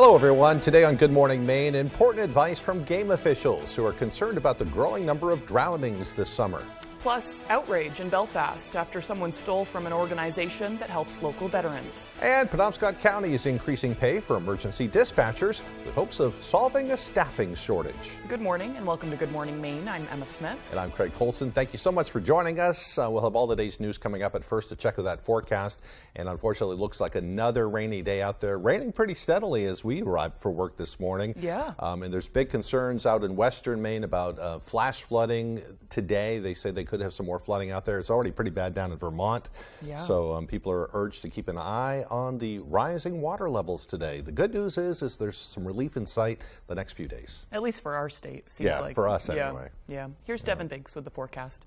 Hello, everyone. Today on Good Morning Maine, important advice from game officials who are concerned about the growing number of drownings this summer. Plus, outrage in Belfast after someone stole from an organization that helps local veterans. And Penobscot County is increasing pay for emergency dispatchers with hopes of solving a staffing shortage. Good morning and welcome to Good Morning Maine. I'm Emma Smith. And I'm Craig Colson. Thank you so much for joining us. We'll have all the day's news coming up, at first to check with that forecast. And unfortunately, it looks like another rainy day out there, raining pretty steadily as we arrived for work this morning. Yeah. And there's big concerns out in western Maine about flash flooding today. They say they could have some more flooding out there. It's already pretty bad down in Vermont. Yeah. So people are urged to keep an eye on the rising water levels today. The good news is there's some relief in sight the next few days. At least for our state, seems like. Yeah, for us anyway. Yeah. Here's Devin Biggs with the forecast.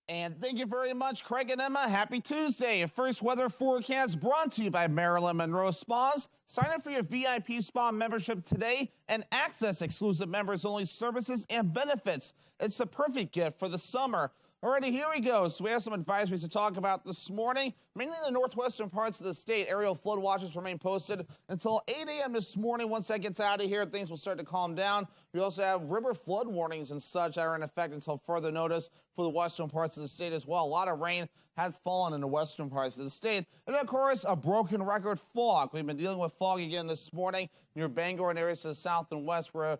And thank you very much, Craig and Emma. Happy Tuesday. First weather forecast brought to you by Marilyn Monroe Spas. Sign up for your VIP spa membership today and access exclusive members-only services and benefits. It's the perfect gift for the summer. Alrighty, here we go. So we have some advisories to talk about this morning. Mainly in the northwestern parts of the state, aerial flood watches remain posted until 8 a.m. this morning. Once that gets out of here, things will start to calm down. We also have river flood warnings and such that are in effect until further notice for the western parts of the state as well. A lot of rain has fallen in the western parts of the state. And of course, a broken record fog. We've been dealing with fog again this morning near Bangor and areas to the south and west where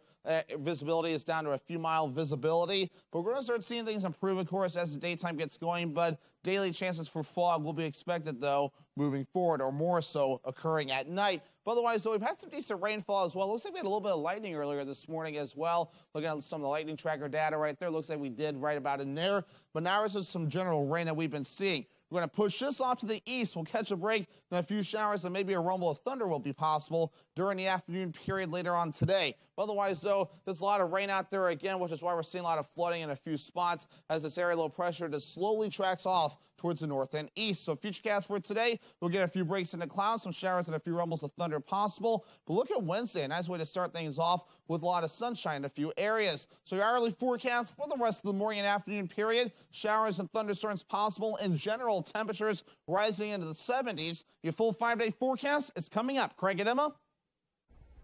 visibility is down to a few mile visibility. But we're going to start seeing things improve, of course, as the daytime gets going. But daily chances for fog will be expected, though, moving forward, or more so occurring at night. But otherwise, though, we've had some decent rainfall as well. Looks like we had a little bit of lightning earlier this morning as well. Looking at some of the lightning tracker data right there, looks like we did right about in there. But now there's just some general rain that we've been seeing. We're going to push this off to the east. We'll catch a break, then a few showers, and maybe a rumble of thunder will be possible during the afternoon period later on today. But otherwise, though, there's a lot of rain out there again, which is why we're seeing a lot of flooding in a few spots as this area low pressure just slowly tracks off towards the north and east. So futurecast for today, we'll get a few breaks in the clouds, some showers, and a few rumbles of thunder possible. But look at Wednesday, a nice way to start things off with a lot of sunshine in a few areas. So your hourly forecast for the rest of the morning and afternoon period, showers and thunderstorms possible. In general, temperatures rising into the 70s. Your full 5-day forecast is coming up. Craig and Emma.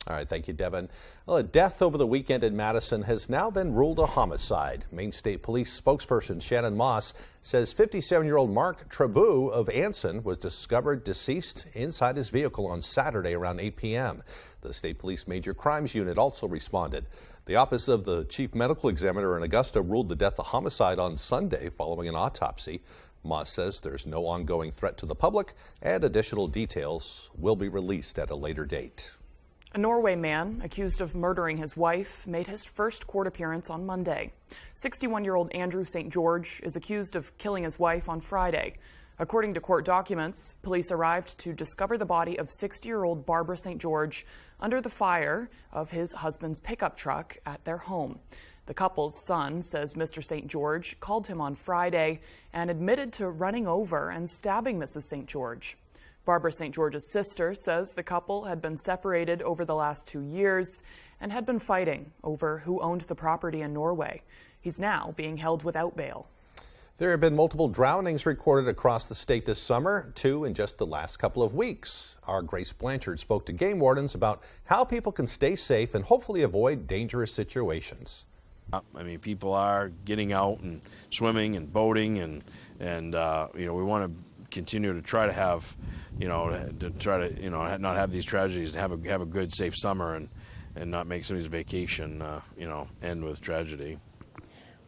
All right, thank you, Devin. Well, a death over the weekend in Madison has now been ruled a homicide. Maine State Police spokesperson Shannon Moss says 57-year-old Mark Trabou of Anson was discovered deceased inside his vehicle on Saturday around 8 p.m. The State Police Major Crimes Unit also responded. The Office of the Chief Medical Examiner in Augusta ruled the death a homicide on Sunday following an autopsy. Moss says there's no ongoing threat to the public and additional details will be released at a later date. A Norway man accused of murdering his wife made his first court appearance on Monday. 61-year-old Andrew St. George is accused of killing his wife on Friday. According to court documents, police arrived to discover the body of 60-year-old Barbara St. George under the fire of his husband's pickup truck at their home. The couple's son says Mr. St. George called him on Friday and admitted to running over and stabbing Mrs. St. George. Barbara St. George's sister says the couple had been separated over the last 2 years and had been fighting over who owned the property in Norway. He's now being held without bail. There have been multiple drownings recorded across the state this summer, 2 in just the last couple of weeks. Our Grace Blanchard spoke to game wardens about how people can stay safe and hopefully avoid dangerous situations. I mean, people are getting out and swimming and boating, and we want to continue to try to have, not have these tragedies and have a good, safe summer and not make somebody's vacation, end with tragedy.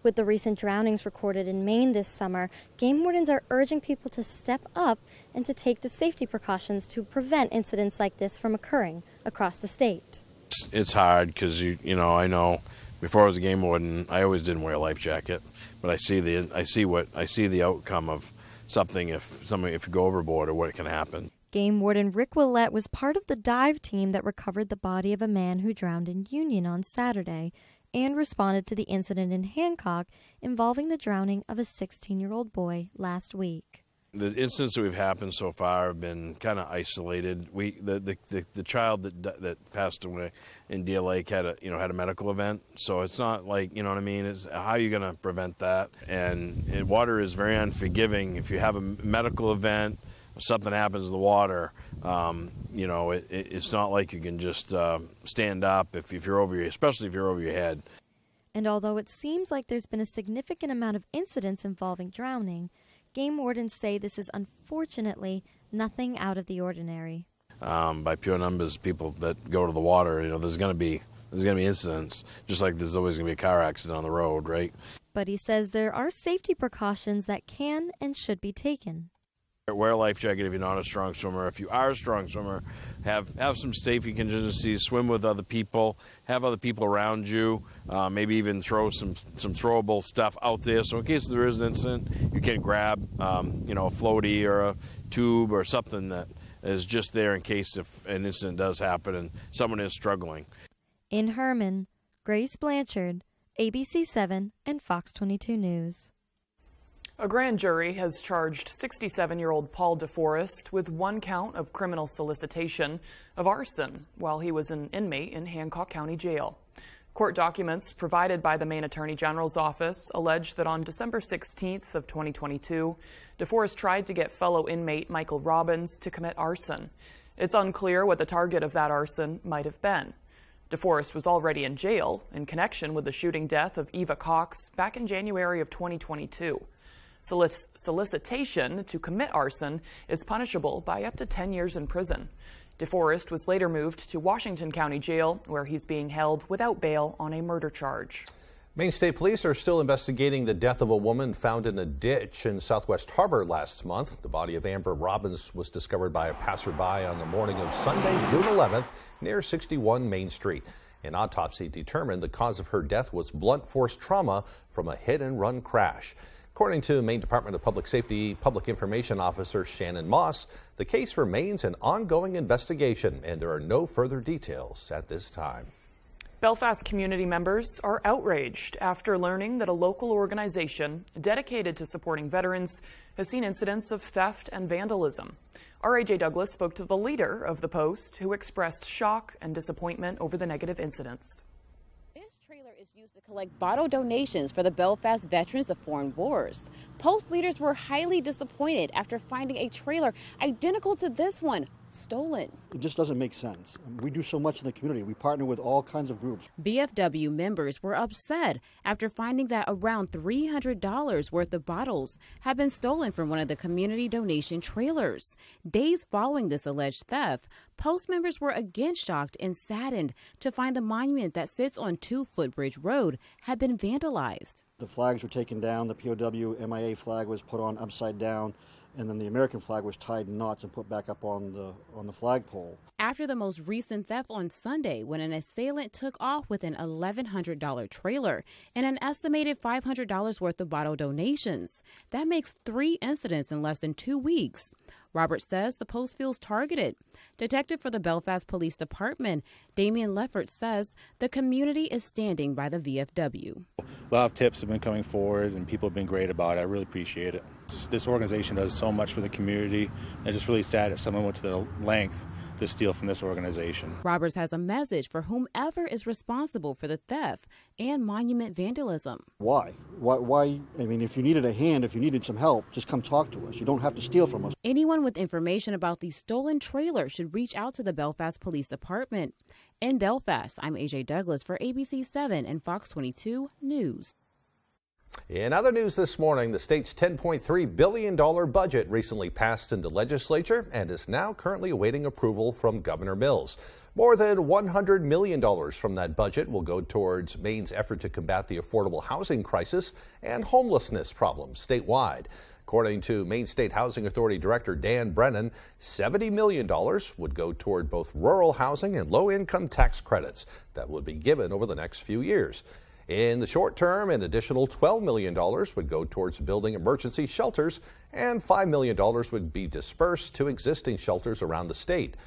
With the recent drownings recorded in Maine this summer, game wardens are urging people to step up and to take the safety precautions to prevent incidents like this from occurring across the state. It's hard because I know before I was a game warden, I always didn't wear a life jacket, but I see the outcome of something if you go overboard or what can happen. Game warden Rick Willett was part of the dive team that recovered the body of a man who drowned in Union on Saturday and responded to the incident in Hancock involving the drowning of a 16-year-old boy last week. The incidents that we've happened so far have been kind of isolated. The child that passed away in Deer Lake had a medical event, so it's not like, you know what I mean. It's how are you going to prevent that? And water is very unforgiving. If you have a medical event, something happens to the water, it's not like you can just stand up if you're over especially if you're over your head. And although it seems like there's been a significant amount of incidents involving drowning, game wardens say this is unfortunately nothing out of the ordinary. By pure numbers, people that go to the water, there's going to be incidents, just like there's always going to be a car accident on the road, right? But he says there are safety precautions that can and should be taken. Wear a life jacket if you're not a strong swimmer. If you are a strong swimmer, have some safety contingencies. Swim with other people. Have other people around you. Maybe even throw some throwable stuff out there. So in case there is an incident, you can grab a floaty or a tube or something that is just there in case if an incident does happen and someone is struggling. In Herman, Grace Blanchard, ABC 7 and Fox 22 News. A grand jury has charged 67-year-old Paul DeForest with one count of criminal solicitation of arson while he was an inmate in Hancock County Jail. Court documents provided by the Maine Attorney General's office allege that on December 16th of 2022, DeForest tried to get fellow inmate Michael Robbins to commit arson. It's unclear what the target of that arson might have been. DeForest was already in jail in connection with the shooting death of Eva Cox back in January of 2022. Solicitation to commit arson is punishable by up to 10 years in prison. DeForest was later moved to Washington County Jail, where he's being held without bail on a murder charge. Maine State Police are still investigating the death of a woman found in a ditch in Southwest Harbor last month. The body of Amber Robbins was discovered by a passerby on the morning of Sunday, June 11th, near 61 Main Street. An autopsy determined the cause of her death was blunt force trauma from a hit-and-run crash. According to Maine Department of Public Safety Public Information Officer Shannon Moss, the case remains an ongoing investigation and there are no further details at this time. Belfast community members are outraged after learning that a local organization dedicated to supporting veterans has seen incidents of theft and vandalism. Our AJ Douglas spoke to the leader of the Post, who expressed shock and disappointment over the negative incidents. This trailer is used to collect bottle donations for the Belfast veterans of foreign wars. Post leaders were highly disappointed after finding a trailer identical to this one stolen. It just doesn't make sense. We do so much in the community. We partner with all kinds of groups. BFW members were upset after finding that around $300 worth of bottles had been stolen from one of the community donation trailers. Days following this alleged theft, Post members were again shocked and saddened to find the monument that sits on 2 Footbridge Road had been vandalized. The flags were taken down. The POW MIA flag was put on upside down, and then the American flag was tied in knots and put back up on the flagpole. After the most recent theft on Sunday, when an assailant took off with an $1,100 trailer and an estimated $500 worth of bottle donations, that makes 3 incidents in less than 2 weeks. Robert says the Post feels targeted. Detective for the Belfast Police Department, Damian Leffert, says the community is standing by the VFW. A lot of tips have been coming forward and people have been great about it. I really appreciate it. This organization does so much for the community. It's just really sad that someone went to the length to steal from this organization. Roberts has a message for whomever is responsible for the theft and monument vandalism. Why? Why? I mean, if you needed a hand, if you needed some help, just come talk to us. You don't have to steal from us. Anyone with information about the stolen trailer should reach out to the Belfast Police Department. In Belfast, I'm AJ Douglas for ABC 7 and Fox 22 News. In other news this morning, the state's $10.3 billion budget recently passed in the legislature and is now currently awaiting approval from Governor Mills. More than $100 million from that budget will go towards Maine's effort to combat the affordable housing crisis and homelessness problems statewide. According to Maine State Housing Authority Director Dan Brennan, $70 million would go toward both rural housing and low-income tax credits that would be given over the next few years. In the short term, an additional $12 million would go towards building emergency shelters, and $5 million would be dispersed to existing shelters around the state.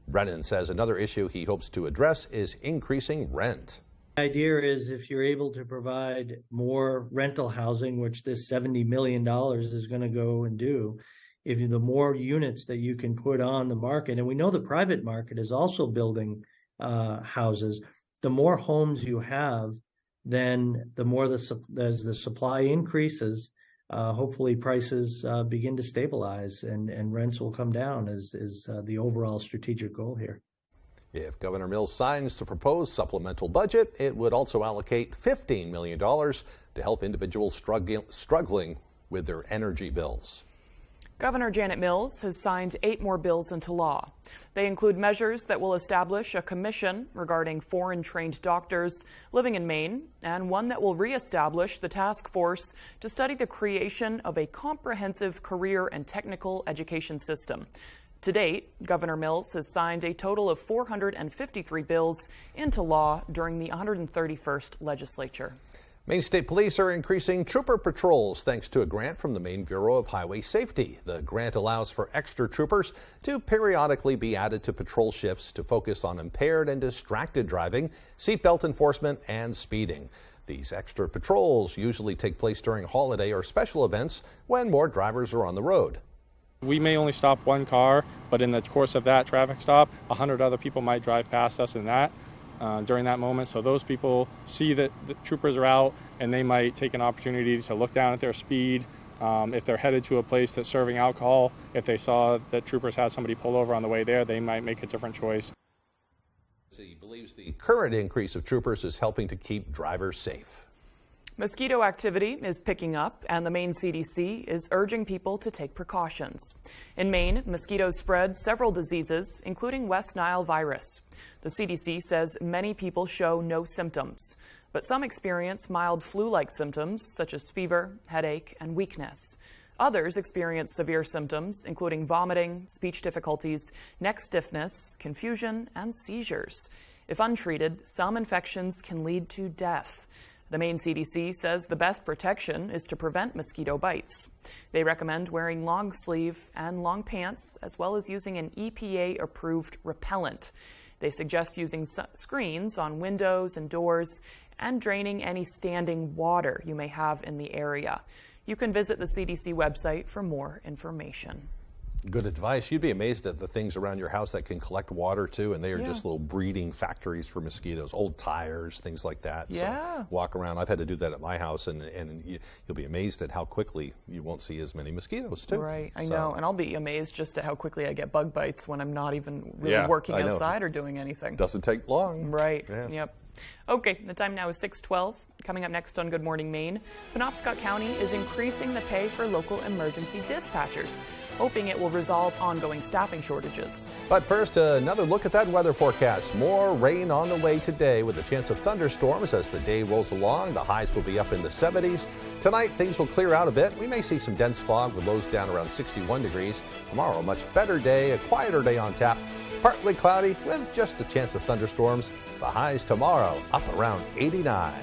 Brennan says another issue he hopes to address is increasing rent. The idea is if you're able to provide more rental housing, which this $70 million is going to go and do, if the more units that you can put on the market, and we know the private market is also building houses, the more homes you have, then the more as the supply increases, hopefully prices begin to stabilize and rents will come down is the overall strategic goal here. If Governor Mills signs the proposed supplemental budget, it would also allocate $15 million to help individuals struggling with their energy bills. Governor Janet Mills has signed 8 more bills into law. They include measures that will establish a commission regarding foreign-trained doctors living in Maine, and one that will reestablish the task force to study the creation of a comprehensive career and technical education system. To date, Governor Mills has signed a total of 453 bills into law during the 131st legislature. Maine State Police are increasing trooper patrols thanks to a grant from the Maine Bureau of Highway Safety. The grant allows for extra troopers to periodically be added to patrol shifts to focus on impaired and distracted driving, seatbelt enforcement, and speeding. These extra patrols usually take place during holiday or special events when more drivers are on the road. We may only stop one car, but in the course of that traffic stop, 100 other people might drive past us in that. During that moment, so those people see that the troopers are out and they might take an opportunity to look down at their speed. If they're headed to a place that's serving alcohol, if they saw that troopers had somebody pull over on the way there, they might make a different choice. He believes the current increase of troopers is helping to keep drivers safe. Mosquito activity is picking up, and the Maine CDC is urging people to take precautions. In Maine, mosquitoes spread several diseases, including West Nile virus. The CDC says many people show no symptoms, but some experience mild flu-like symptoms such as fever, headache, and weakness. Others experience severe symptoms, including vomiting, speech difficulties, neck stiffness, confusion, and seizures. If untreated, some infections can lead to death. The Maine CDC says the best protection is to prevent mosquito bites. They recommend wearing long sleeve and long pants, as well as using an EPA-approved repellent. They suggest using screens on windows and doors and draining any standing water you may have in the area. You can visit the CDC website for more information. Good advice. You'd be amazed at the things around your house that can collect water too, and they are Yeah. just little breeding factories for mosquitoes. Old tires, things like that. Yeah. So walk around. I've had to do that at my house, and you'll be amazed at how quickly you won't see as many mosquitoes too. Right, I So- know, and I'll be amazed just at how quickly I get bug bites when I'm not even really Yeah, working I know. outside or doing anything. Doesn't take long. Right, Yeah. Yep. Okay, the time now is 6:12. Coming up next on Good Morning Maine, Penobscot County is increasing the pay for local emergency dispatchers, hoping it will resolve ongoing staffing shortages. But first, another look at that weather forecast. More rain on the way today with a chance of thunderstorms as the day rolls along. The highs will be up in the 70s. Tonight, things will clear out a bit. We may see some dense fog with lows down around 61 degrees. Tomorrow, a much better day, a quieter day on tap. Partly cloudy with just a chance of thunderstorms. The highs tomorrow up around 89.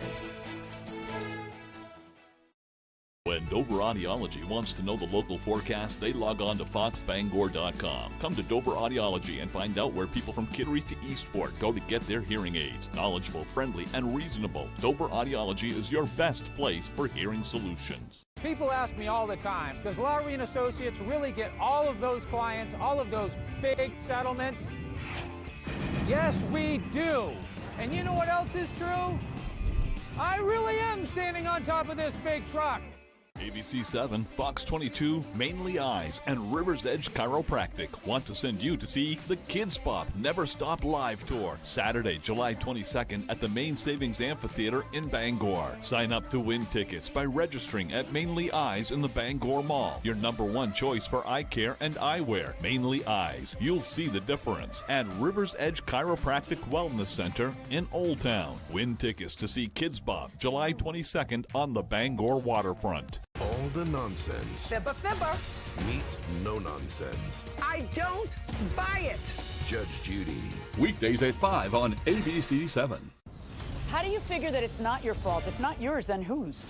When Dover Audiology wants to know the local forecast, they log on to foxbangor.com. Come to Dover Audiology and find out where people from Kittery to Eastport go to get their hearing aids. Knowledgeable, friendly, and reasonable. Dover Audiology is your best place for hearing solutions. People ask me all the time, does Lowry & Associates really get all of those clients, all of those big settlements? Yes, we do. And you know what else is true? I really am standing on top of this big truck. ABC 7, Fox 22, Mainly Eyes, and River's Edge Chiropractic want to send you to see the Kids Pop Never Stop Live Tour, Saturday, July 22nd at the Maine Savings Amphitheater in Bangor. Sign up to win tickets by registering at Mainly Eyes in the Bangor Mall. Your #1 choice for eye care and eyewear. Mainly Eyes. You'll see the difference. And River's Edge Chiropractic Wellness Center in Old Town. Win tickets to see Kids Pop July 22nd on the Bangor waterfront. All the nonsense Fibber meets no nonsense. I don't buy it. Judge Judy. Weekdays at 5 on ABC 7. How do you figure that it's not your fault? If not yours, then whose?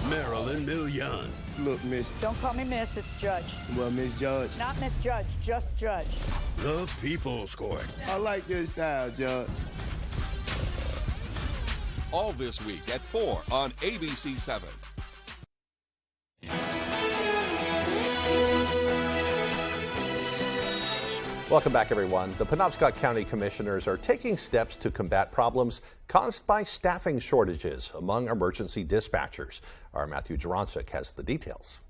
Marilyn Millian. Look, Miss. Don't call me Miss, it's Judge. Well, Miss Judge. Not Miss Judge, just Judge. The People's Court. I like your style, Judge. All this week at 4 on ABC 7. Welcome back, everyone. The Penobscot County Commissioners are taking steps to combat problems caused by staffing shortages among emergency dispatchers. Our Matthew Jarancic has the details.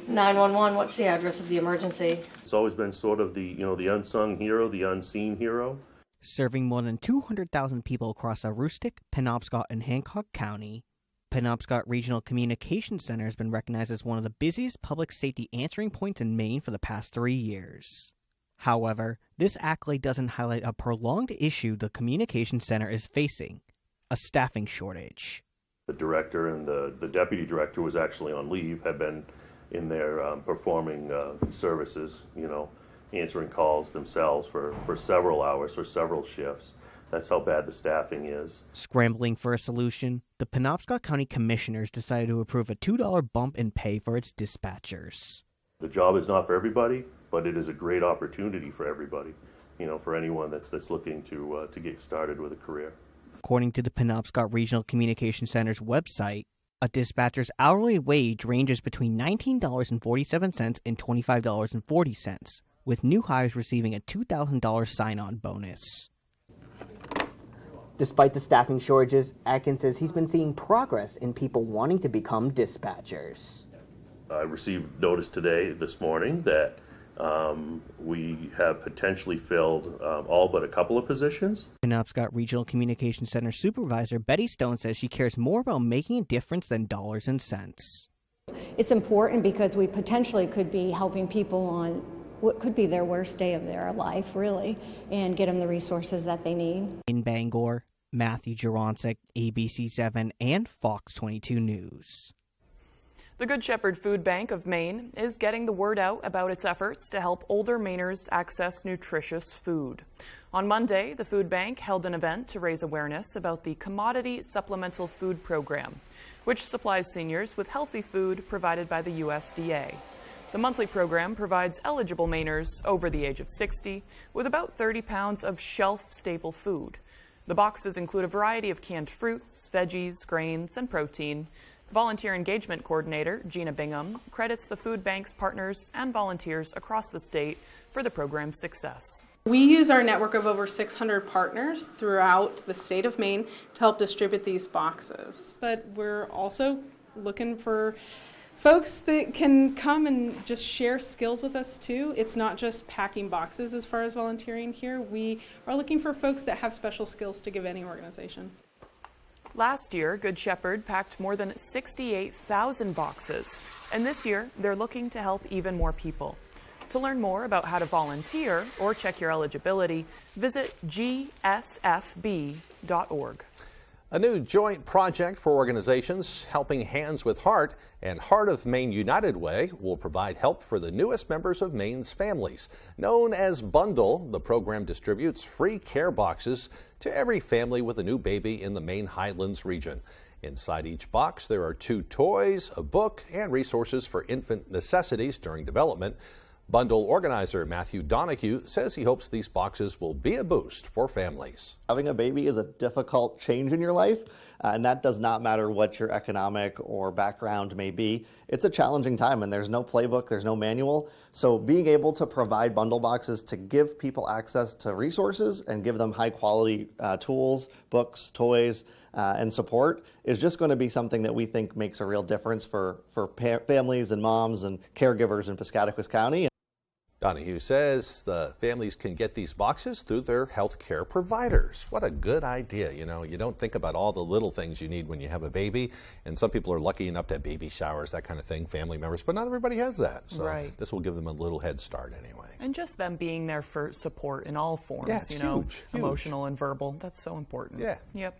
911, what's the address of the emergency? It's always been sort of the unsung hero, the unseen hero. Serving more than 200,000 people across Aroostook, Penobscot, and Hancock County, Penobscot Regional Communications Center has been recognized as one of the busiest public safety answering points in Maine for the past 3 years. However, this accolade doesn't highlight a prolonged issue the Communications Center is facing, a staffing shortage. The director and the deputy director was actually on leave, had been in there performing services, answering calls themselves for several hours, for several shifts. That's how bad the staffing is. Scrambling for a solution, the Penobscot County Commissioners decided to approve a $2 bump in pay for its dispatchers. The job is not for everybody, but it is a great opportunity for everybody, for anyone that's looking to get started with a career. According to the Penobscot Regional Communications Center's website, a dispatcher's hourly wage ranges between $19.47 and $25.40, with new hires receiving a $2,000 sign-on bonus. Despite the staffing shortages, Atkins says he's been seeing progress in people wanting to become dispatchers. I received notice this morning, that we have potentially filled all but a couple of positions. Penobscot Regional Communications Center Supervisor Betty Stone says she cares more about making a difference than dollars and cents. It's important because we potentially could be helping people on what could be their worst day of their life, really, and get them the resources that they need. In Bangor, Matthew Jarancic, ABC7 and Fox 22 News. The Good Shepherd Food Bank of Maine is getting the word out about its efforts to help older Mainers access nutritious food. On Monday, the food bank held an event to raise awareness about the Commodity Supplemental Food Program, which supplies seniors with healthy food provided by the USDA. The monthly program provides eligible Mainers over the age of 60 with about 30 pounds of shelf-stable food. The boxes include a variety of canned fruits, veggies, grains, and protein. Volunteer Engagement Coordinator Gina Bingham credits the food bank's partners and volunteers across the state for the program's success. We use our network of over 600 partners throughout the state of Maine to help distribute these boxes. But we're also looking for folks that can come and just share skills with us too. It's not just packing boxes as far as volunteering here. We are looking for folks that have special skills to give any organization. Last year, Good Shepherd packed more than 68,000 boxes, and this year they're looking to help even more people. To learn more about how to volunteer or check your eligibility, visit gsfb.org. A new joint project for organizations helping Hands with Heart and Heart of Maine United Way will provide help for the newest members of Maine's families. Known as Bundle, the program distributes free care boxes to every family with a new baby in the Maine Highlands region. Inside each box, there are 2 toys, a book, and resources for infant necessities during development. Bundle organizer Matthew Donahue says he hopes these boxes will be a boost for families. Having a baby is a difficult change in your life, and that does not matter what your economic or background may be. It's a challenging time, and there's no playbook, there's no manual. So being able to provide bundle boxes to give people access to resources and give them high quality tools, books, toys, and support is just going to be something that we think makes a real difference for families and moms and caregivers in Piscataquis County. Donahue says the families can get these boxes through their health care providers. What a good idea. You don't think about all the little things you need when you have a baby, and some people are lucky enough to have baby showers, that kind of thing, family members, but not everybody has that. So right. This will give them a little head start anyway. And just them being there for support in all forms, Yeah, it's huge. Emotional and verbal. That's so important. Yeah. Yep.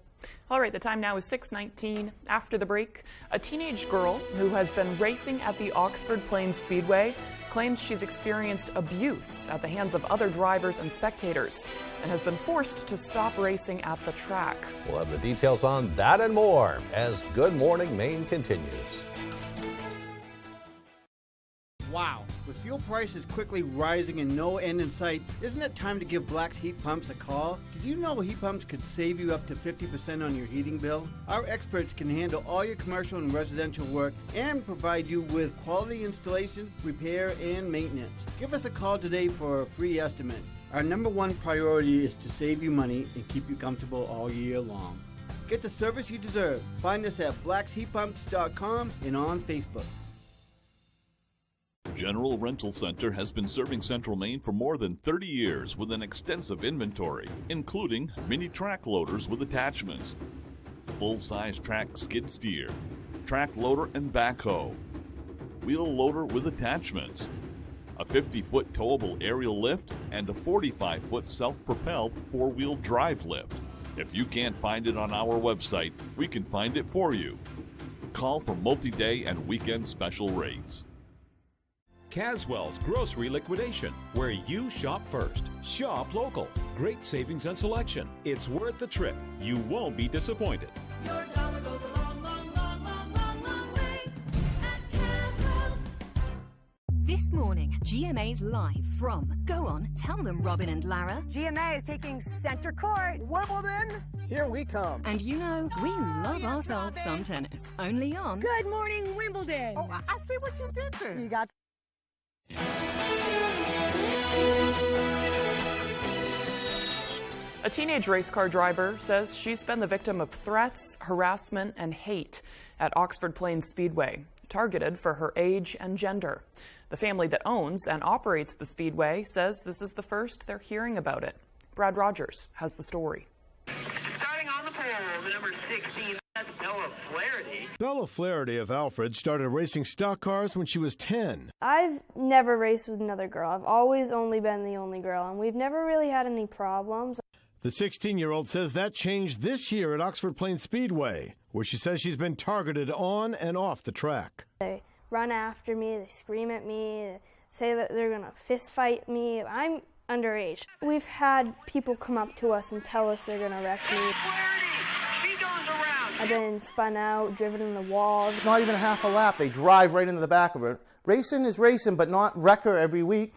All right, the time now is 6:19. After the break, a teenage girl who has been racing at the Oxford Plains Speedway claims she's experienced abuse at the hands of other drivers and spectators and has been forced to stop racing at the track. We'll have the details on that and more as Good Morning Maine continues. Wow, with fuel prices quickly rising and no end in sight, isn't it time to give Black's Heat Pumps a call? Did you know heat pumps could save you up to 50% on your heating bill? Our experts can handle all your commercial and residential work and provide you with quality installation, repair, and maintenance. Give us a call today for a free estimate. Our number one priority is to save you money and keep you comfortable all year long. Get the service you deserve. Find us at blacksheatpumps.com and on Facebook. General Rental Center has been serving Central Maine for more than 30 years with an extensive inventory, including mini track loaders with attachments, full-size track skid steer, track loader and backhoe, wheel loader with attachments, a 50-foot towable aerial lift, and a 45-foot self-propelled four-wheel drive lift. If you can't find it on our website, we can find it for you. Call for multi-day and weekend special rates. Caswell's Grocery Liquidation, where you shop first. Shop local. Great savings and selection. It's worth the trip. You won't be disappointed. Your dollar goes a long, long, long, long, long, long way at Caswell. This morning, GMA's live from. Go on, tell them, Robin and Lara. GMA is taking center court. Wimbledon, here we come. And you know, we love ourselves some tennis. Only on. Good morning, Wimbledon. Oh, I see what you did there. You got. A teenage race car driver says she's been the victim of threats, harassment, and hate at Oxford Plains Speedway, targeted for her age and gender. The family that owns and operates the speedway says this is the first they're hearing about it. Brad Rogers has the story. Starting on the pole, the number 16, that's Bella Flaherty. Bella Flaherty of Alfred started racing stock cars when she was 10. I've never raced with another girl. I've always only been the only girl, and we've never really had any problems. The 16-year-old says that changed this year at Oxford Plains Speedway, where she says she's been targeted on and off the track. They run after me, they scream at me, they say that they're going to fist fight me. I'm underage. We've had people come up to us and tell us they're going to wreck me. She goes around. I've been spun out, driven in the walls. Not even a half a lap. They drive right into the back of her. Racing is racing, but not wreck her every week.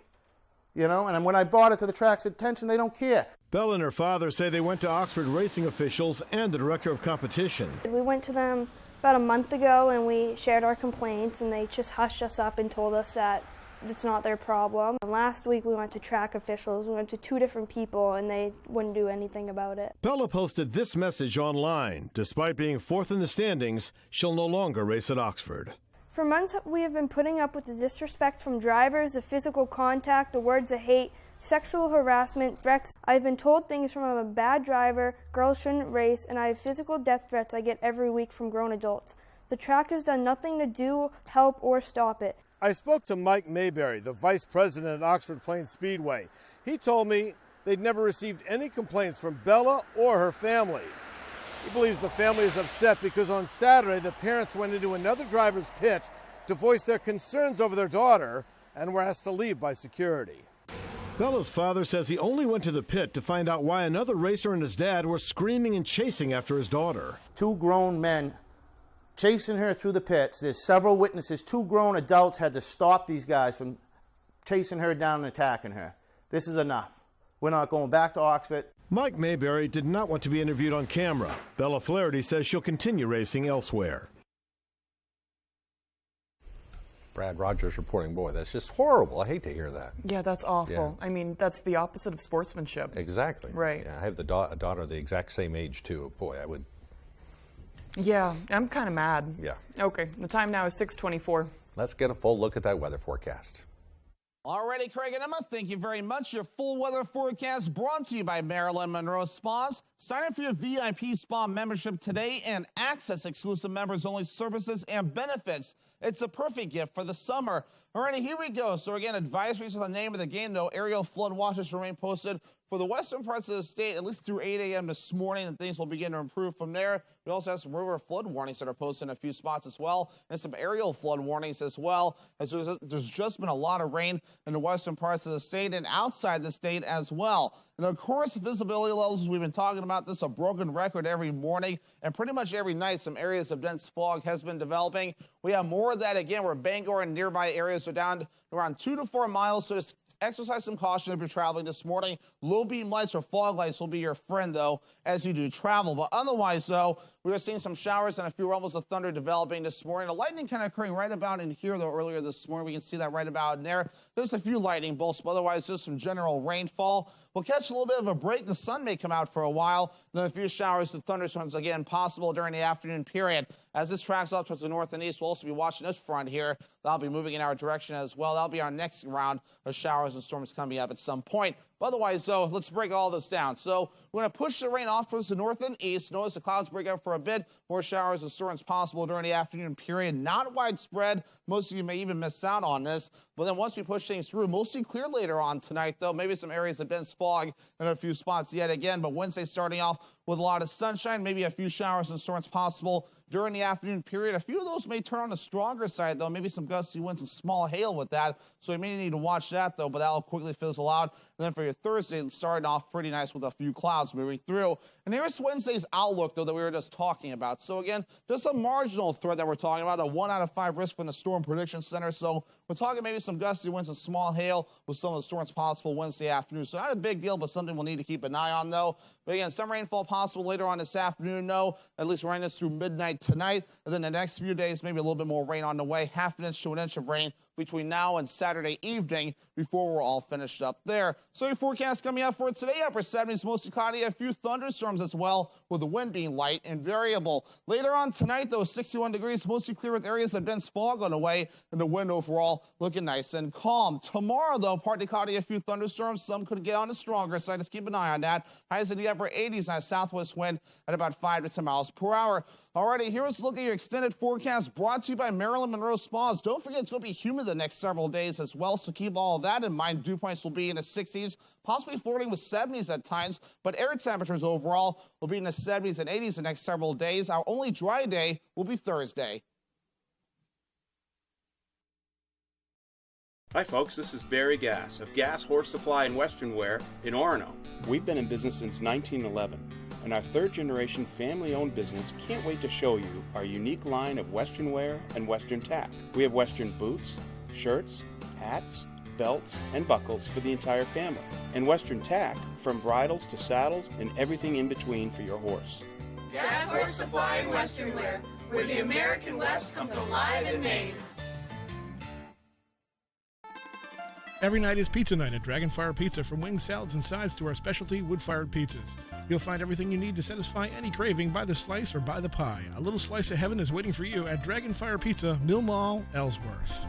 You know, and when I brought it to the track's attention, they don't care. Belle and her father say they went to Oxford racing officials and the director of competition. We went to them about a month ago and we shared our complaints, and they just hushed us up and told us that it's not their problem. And last week we went to track officials. We went to 2 different people and they wouldn't do anything about it. Bella posted this message online. Despite being 4th in the standings, she'll no longer race at Oxford. For months we have been putting up with the disrespect from drivers, the physical contact, the words of hate, sexual harassment, threats. I've been told things from I'm a bad driver, girls shouldn't race, and I have physical death threats I get every week from grown adults. The track has done nothing to do, help, or stop it. I spoke to Mike Mayberry, the vice president at Oxford Plains Speedway. He told me they'd never received any complaints from Bella or her family. He believes the family is upset because on Saturday the parents went into another driver's pit to voice their concerns over their daughter and were asked to leave by security. Bella's father says he only went to the pit to find out why another racer and his dad were screaming and chasing after his daughter. 2 grown men chasing her through the pits. There's several witnesses. 2 grown adults had to stop these guys from chasing her down and attacking her. This is enough. We're not going back to Oxford. Mike Mayberry did not want to be interviewed on camera. Bella Flaherty says she'll continue racing elsewhere. Brad Rogers reporting, boy, that's just horrible. I hate to hear that. Yeah, that's awful. Yeah. I mean, that's the opposite of sportsmanship. Exactly. Right. Yeah, I have a daughter the exact same age, too. Boy, I would... Yeah, I'm kind of mad. Yeah. Okay, the time now is 6:24. Let's get a full look at that weather forecast. Alrighty, Craig and Emma, thank you very much. Your full weather forecast brought to you by Marilyn Monroe Spas. Sign up for your VIP spa membership today and access exclusive members-only services and benefits. It's a perfect gift for the summer. Alrighty, here we go. So again, advisories are the name of the game, though. Aerial flood watches remain posted for the western parts of the state, at least through 8 a.m. this morning, and things will begin to improve from there. We also have some river flood warnings that are posted in a few spots as well, and some aerial flood warnings as well, as there's just been a lot of rain in the western parts of the state and outside the state as well. And of course, visibility levels, we've been talking about this, a broken record every morning, and pretty much every night some areas of dense fog has been developing. We have more for that. Again, where Bangor and nearby areas are down to around 2 to 4 miles, so just exercise some caution if you're traveling this morning. Low beam lights or fog lights will be your friend, though, as you do travel. But otherwise, though, we are seeing some showers and a few rumbles of thunder developing this morning. The lightning kind of occurring right about in here, though, earlier this morning. We can see that right about in there. Just a few lightning bolts, but otherwise just some general rainfall. We'll catch a little bit of a break. The sun may come out for a while. Then a few showers and thunderstorms, again, possible during the afternoon period. As this tracks up towards the north and east, we'll also be watching this front here. That'll be moving in our direction as well. That'll be our next round of showers and storms coming up at some point. But otherwise, though, let's break all this down. So we're going to push the rain off towards the north and east. Notice the clouds break up for a bit. More showers and storms possible during the afternoon period. Not widespread. Most of you may even miss out on this. But then once we push things through, mostly clear later on tonight, though. Maybe some areas of dense fog in a few spots yet again. But Wednesday starting off with a lot of sunshine, maybe a few showers and storms possible during the afternoon period. A few of those may turn on the stronger side, though. Maybe some gusty winds and small hail with that. So you may need to watch that, though, but that'll quickly fizzle out. And then for your Thursday, starting off pretty nice with a few clouds moving through. And here's Wednesday's outlook, though, that we were just talking about. So again, just a marginal threat that we're talking about, a 1 out of 5 risk from the Storm Prediction Center. So we're talking maybe some gusty winds and small hail with some of the storms possible Wednesday afternoon. So not a big deal, but something we'll need to keep an eye on, though. But again, some rainfall possible later on this afternoon, though. At least rain us through midnight tonight. And then the next few days, maybe a little bit more rain on the way. Half an inch to an inch of rain between now and Saturday evening before we're all finished up there. So your forecast coming out for today, upper 70s, mostly cloudy, a few thunderstorms as well, with the wind being light and variable. Later on tonight, though, 61 degrees, mostly clear with areas of dense fog on the way, and the wind overall looking nice and calm. Tomorrow, though, partly cloudy, a few thunderstorms. Some could get on the stronger side. Just keep an eye on that. Highs in the upper 80s and a southwest wind at about 5 to 10 miles per hour. Alrighty, here's a look at your extended forecast brought to you by Marilyn Monroe Spas. Don't forget, it's going to be humid the next several days as well, so keep all of that in mind. Dew points will be in the 60s, possibly flirting with 70s at times, but air temperatures overall will be in the 70s and 80s the next several days. Our only dry day will be Thursday. Hi folks, this is Barry Gass of Gas Horse Supply and Western Wear in Orono. We've been in business since 1911, and our third-generation family-owned business can't wait to show you our unique line of Western wear and Western tack. We have Western boots, shirts, hats, belts, and buckles for the entire family, and Western tack from bridles to saddles and everything in between for your horse. Gas Horse Supply and Western Wear, where the American West comes alive in Maine. Every night is pizza night at Dragonfire Pizza. From wings, salads, and sides to our specialty wood-fired pizzas. You'll find everything you need to satisfy any craving by the slice or by the pie. A little slice of heaven is waiting for you at Dragonfire Pizza, Mill Mall, Ellsworth.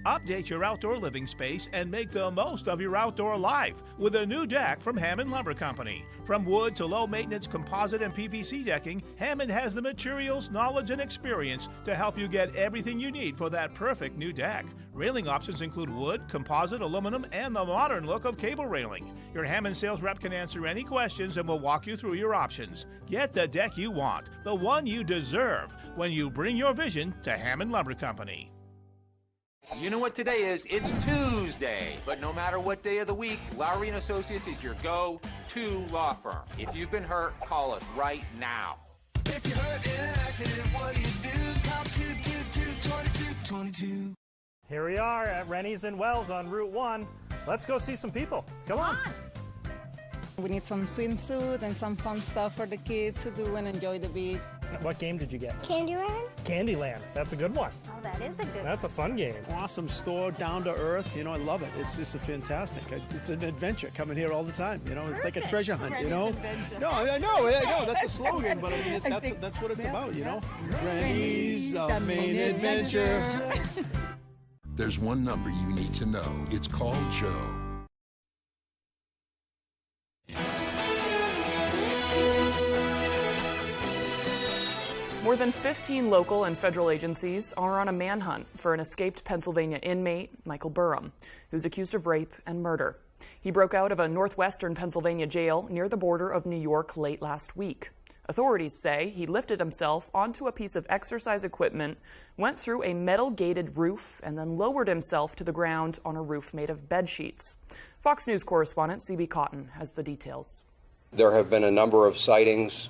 Update your outdoor living space and make the most of your outdoor life with a new deck from Hammond Lumber Company. From wood to low-maintenance composite and PVC decking, Hammond has the materials, knowledge, and experience to help you get everything you need for that perfect new deck. Railing options include wood, composite, aluminum, and the modern look of cable railing. Your Hammond sales rep can answer any questions and will walk you through your options. Get the deck you want, the one you deserve, when you bring your vision to Hammond Lumber Company. You know what today is? It's Tuesday. But no matter what day of the week, Lowry & Associates is your go-to law firm. If you've been hurt, call us right now. If you're hurt in an accident, what do you do? Call 222-2222. Here we are at Rennie's in Wells on Route 1. Let's go see some people. Come on. We need some swimsuit and some fun stuff for the kids to do and enjoy the beach. What game did you get? Candyland? Candyland. That's a good one. Oh, that is a good one. That's a fun game. Awesome store, down to earth. You know, I love it. It's just a fantastic. It's an adventure coming here all the time. You know, it's like a treasure hunt, you know? No, I know. That's a slogan, but I mean, that's what it's about, you know? Rennie's, the main adventure. There's one number you need to know. It's called Joe. More than 15 local and federal agencies are on a manhunt for an escaped Pennsylvania inmate, Michael Burham, who's accused of rape and murder. He broke out of a northwestern Pennsylvania jail near the border of New York late last week. Authorities say he lifted himself onto a piece of exercise equipment, went through a metal-gated roof, and then lowered himself to the ground on a roof made of bed sheets. Fox News correspondent C.B. Cotton has the details. There have been a number of sightings.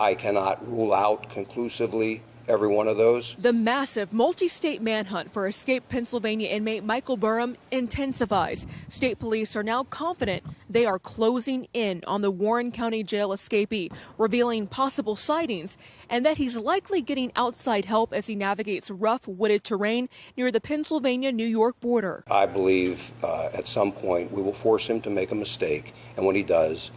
I cannot rule out conclusively every one of those. The massive multi-state manhunt for escaped Pennsylvania inmate Michael Burham intensifies. State police are now confident they are closing in on the Warren County Jail escapee, revealing possible sightings and that he's likely getting outside help as he navigates rough, wooded terrain near the Pennsylvania-New York border. I believe at some point we will force him to make a mistake, and when he does,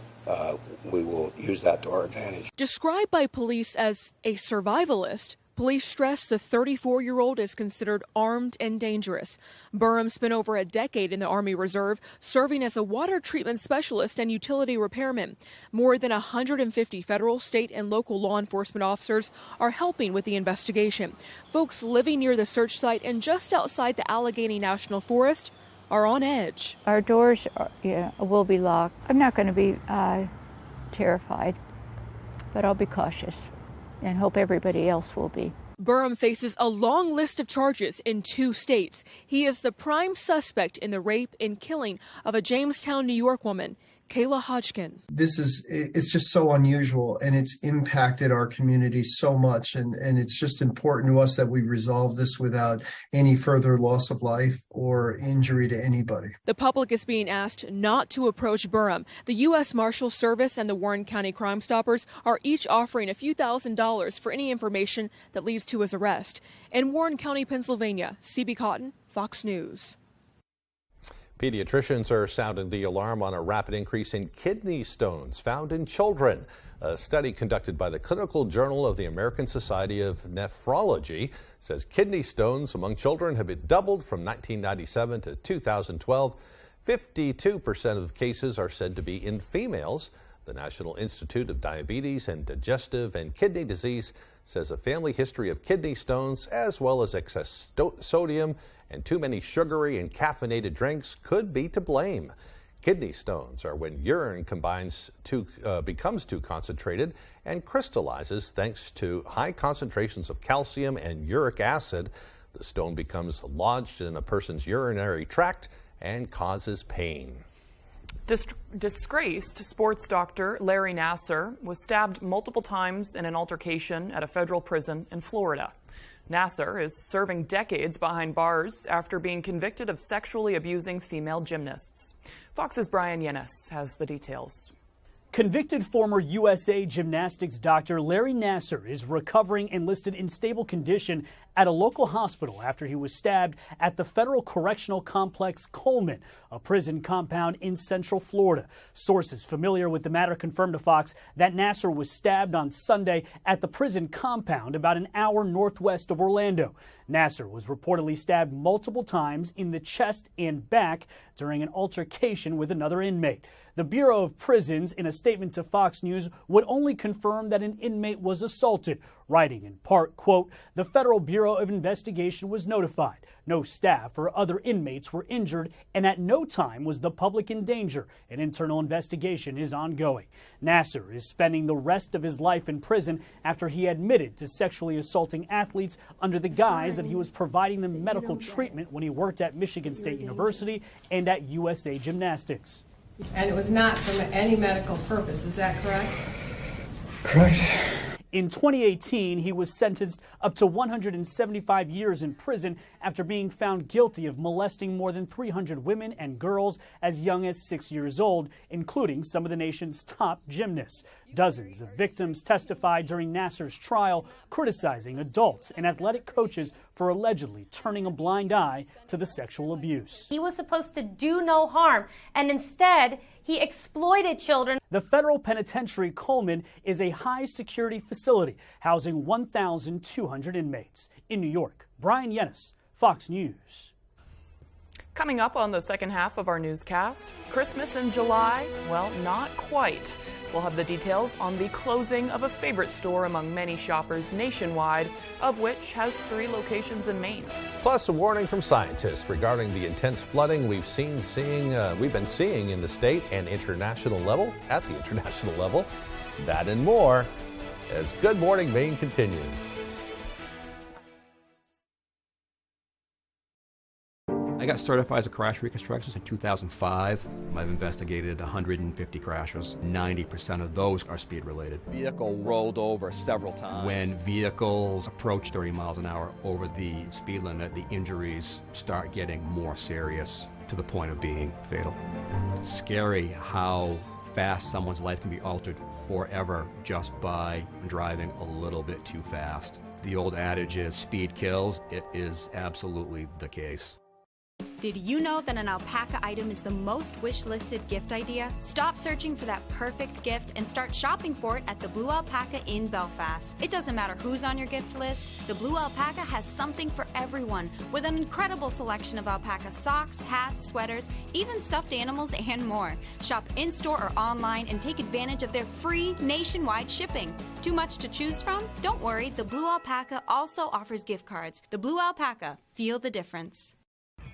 we will use that to our advantage. Described by police as a survivalist, police stress the 34-year-old is considered armed and dangerous. Burham spent over a decade in the Army Reserve, serving as a water treatment specialist and utility repairman. More than 150 federal, state, and local law enforcement officers are helping with the investigation. Folks living near the search site and just outside the Allegheny National Forest are on edge. Our doors will be locked. I'm not going to be terrified, but I'll be cautious and hope everybody else will be. Burham faces a long list of charges in 2 states. He is the prime suspect in the rape and killing of a Jamestown, New York woman, Kayla Hodgkin. It's just so unusual, and it's impacted our community so much, and it's just important to us that we resolve this without any further loss of life or injury to anybody. The public is being asked not to approach Burham. The U.S. Marshals Service and the Warren County Crime Stoppers are each offering a few $1,000s for any information that leads to his arrest. In Warren County, Pennsylvania, CB Cotton, Fox News. Pediatricians are sounding the alarm on a rapid increase in kidney stones found in children. A study conducted by the Clinical Journal of the American Society of Nephrology says kidney stones among children have been doubled from 1997 to 2012. 52% of cases are said to be in females. The National Institute of Diabetes and Digestive and Kidney Disease says a family history of kidney stones, as well as excess sodium and too many sugary and caffeinated drinks, could be to blame. Kidney stones are when urine becomes too concentrated and crystallizes thanks to high concentrations of calcium and uric acid. The stone becomes lodged in a person's urinary tract and causes pain. Disgraced sports doctor Larry Nassar was stabbed multiple times in an altercation at a federal prison in Florida. Nassar is serving decades behind bars after being convicted of sexually abusing female gymnasts. Fox's Brian Yennis has the details. Convicted former USA gymnastics doctor Larry Nassar is recovering and listed in stable condition at a local hospital after he was stabbed at the Federal Correctional Complex Coleman, a prison compound in Central Florida. Sources familiar with the matter confirmed to Fox that Nassar was stabbed on Sunday at the prison compound about an hour northwest of Orlando. Nassar was reportedly stabbed multiple times in the chest and back during an altercation with another inmate. The Bureau of Prisons, in a statement to Fox News, would only confirm that an inmate was assaulted, writing in part, quote, "The Federal Bureau of Investigation was notified. No staff or other inmates were injured, and at no time was the public in danger. An internal investigation is ongoing." Nassar is spending the rest of his life in prison after he admitted to sexually assaulting athletes under the guise that he was providing them medical treatment when he worked at Michigan State University and at USA Gymnastics. And it was not for any medical purpose, is that correct? Correct. In 2018, he was sentenced up to 175 years in prison after being found guilty of molesting more than 300 women and girls as young as 6 years old, including some of the nation's top gymnasts. Dozens of victims testified during Nassar's trial, criticizing adults and athletic coaches for allegedly turning a blind eye to the sexual abuse. He was supposed to do no harm, and instead, he exploited children. The federal penitentiary Coleman is a high-security facility housing 1,200 inmates. In New York, Brian Yennis, Fox News. Coming up on the second half of our newscast, Christmas in July? Well, not quite. We'll have the details on the closing of a favorite store among many shoppers nationwide, of which has 3 locations in Maine. Plus, a warning from scientists regarding the intense flooding we've been seeing in the state and international level, at the international level. That and more as Good Morning Maine continues. I got certified as a crash reconstructionist in 2005. I've investigated 150 crashes. 90% of those are speed related. Vehicle rolled over several times. When vehicles approach 30 miles an hour over the speed limit, the injuries start getting more serious to the point of being fatal. Scary how fast someone's life can be altered forever just by driving a little bit too fast. The old adage is speed kills. It is absolutely the case. Did you know that an alpaca item is the most wish-listed gift idea? Stop searching for that perfect gift and start shopping for it at the Blue Alpaca in Belfast. It doesn't matter who's on your gift list, the Blue Alpaca has something for everyone with an incredible selection of alpaca socks, hats, sweaters, even stuffed animals, and more. Shop in-store or online and take advantage of their free nationwide shipping. Too much to choose from? Don't worry, the Blue Alpaca also offers gift cards. The Blue Alpaca, feel the difference.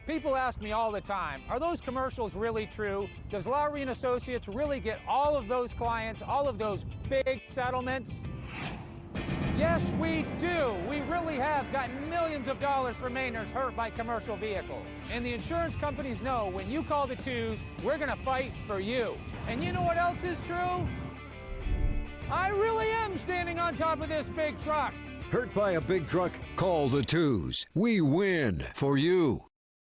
People ask me all the time, are those commercials really true? Does Lowry & Associates really get all of those clients, all of those big settlements? Yes, we do. We really have gotten millions of dollars for Mainers hurt by commercial vehicles. And the insurance companies know when you call the twos, we're going to fight for you. And you know what else is true? I really am standing on top of this big truck. Hurt by a big truck? Call the twos. We win for you.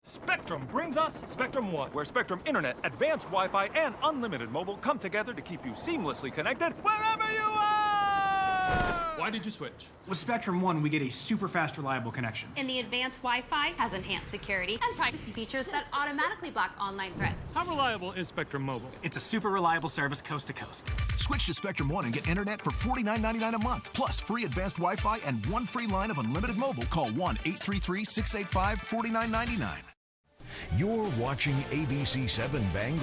Spectrum brings us Spectrum One, where Spectrum Internet, advanced Wi-Fi, and unlimited mobile come together to keep you seamlessly connected wherever you are! Why did you switch? With Spectrum One, we get a super fast, reliable connection. And the advanced Wi-Fi has enhanced security and privacy features that automatically block online threats. How reliable is Spectrum Mobile? It's a super reliable service coast to coast. Switch to Spectrum One and get internet for $49.99 a month, plus free advanced Wi-Fi and one free line of unlimited mobile. Call 1-833-685-4999. You're watching ABC 7 Bangor.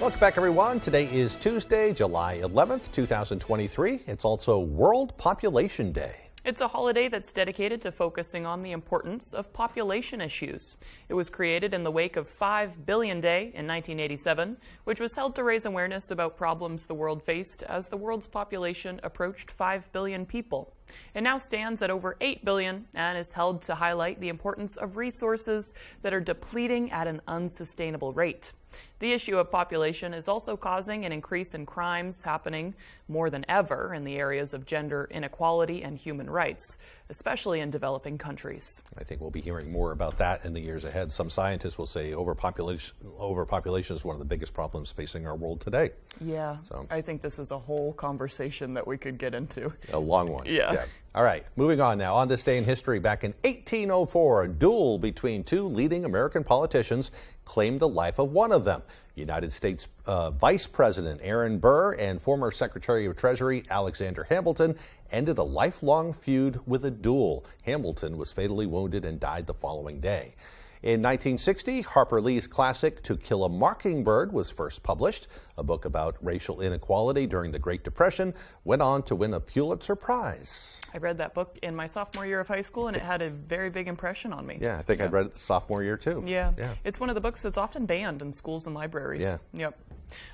Welcome back, everyone. Today is Tuesday, July 11th, 2023. It's also World Population Day. It's a holiday that's dedicated to focusing on the importance of population issues. It was created in the wake of 5 Billion Day in 1987, which was held to raise awareness about problems the world faced as the world's population approached 5 billion people. It now stands at over 8 billion and is held to highlight the importance of resources that are depleting at an unsustainable rate. The issue of population is also causing an increase in crimes happening more than ever in the areas of gender inequality and human rights, especially in developing countries. I think we'll be hearing more about that in the years ahead. Some scientists will say overpopulation is one of the biggest problems facing our world today. Yeah, so I think this is a whole conversation that we could get into. A long one. Yeah. All right, moving on now. On this day in history, back in 1804, a duel between two leading American politicians claimed the life of one of them. United States Vice President Aaron Burr and former Secretary of Treasury Alexander Hamilton ended a lifelong feud with a duel. Hamilton was fatally wounded and died the following day. In 1960, Harper Lee's classic To Kill a Mockingbird was first published. A book about racial inequality during the Great Depression went on to win a Pulitzer Prize. I read that book in my sophomore year of high school, and it had a very big impression on me. Yeah, I think I'd read it the sophomore year, too. Yeah. It's one of the books that's often banned in schools and libraries. Yeah. Yep.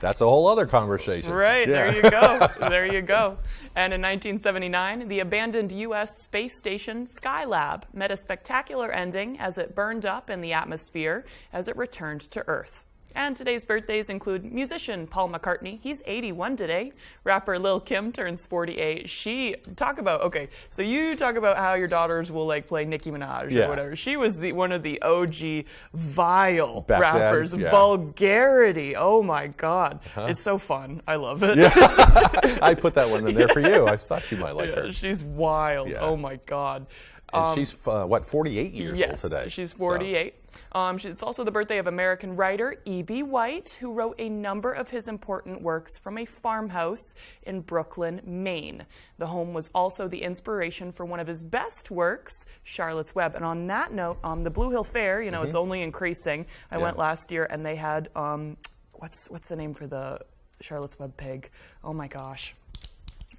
That's a whole other conversation. Right, yeah. There you go. There you go. And in 1979, the abandoned U.S. space station Skylab met a spectacular ending as it burned up in the atmosphere as it returned to Earth. And today's birthdays include musician Paul McCartney. He's 81 today. Rapper Lil' Kim turns 48. You talk about how your daughters will like play Nicki Minaj or whatever. She was one of the OG vile rappers. Then, yeah. Vulgarity. Oh my God. It's so fun. I love it. Yeah. I put that one in there for you. I thought you might like her. She's wild. Yeah. Oh my God. And she's, 48 years old today? Yes, she's 48. It's also the birthday of American writer E.B. White, who wrote a number of his important works from a farmhouse in Brooklyn, Maine. The home was also the inspiration for one of his best works, Charlotte's Web. And on that note, the Blue Hill Fair, it's only increasing. I went last year, and they had, what's the name for the Charlotte's Web pig? Oh my gosh.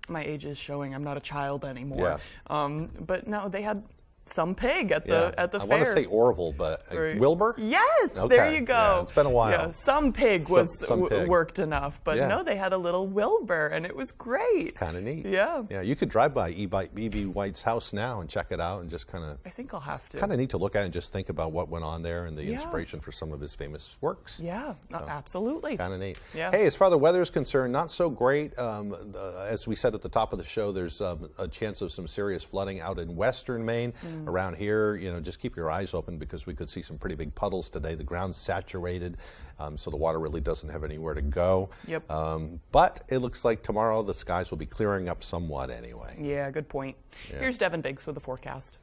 My age is showing. I'm not a child anymore. Yeah. But no, they had some pig at the fair. I want to say Orville, but Wilbur? Yes, Okay. there you go. Yeah, it's been a while. Yeah, some pig worked enough, but Yeah. no, they had a little Wilbur, and it was great. It's kind of neat. Yeah. Yeah, you could drive by E.B. White's house now and check it out and just kind of... I think I'll have to. Kind of neat to look at and just think about what went on there and the Yeah. inspiration for some of his famous works. Yeah, absolutely. Kind of neat. Yeah. Hey, as far as the weather is concerned, not so great. As we said at the top of the show, there's a chance of some serious flooding out in western Maine. Around here, just keep your eyes open because we could see some pretty big puddles today. The ground's saturated, so the water really doesn't have anywhere to go. Yep. But it looks like tomorrow the skies will be clearing up somewhat anyway. Yeah, good point. Yeah. Here's Devin Biggs with the forecast.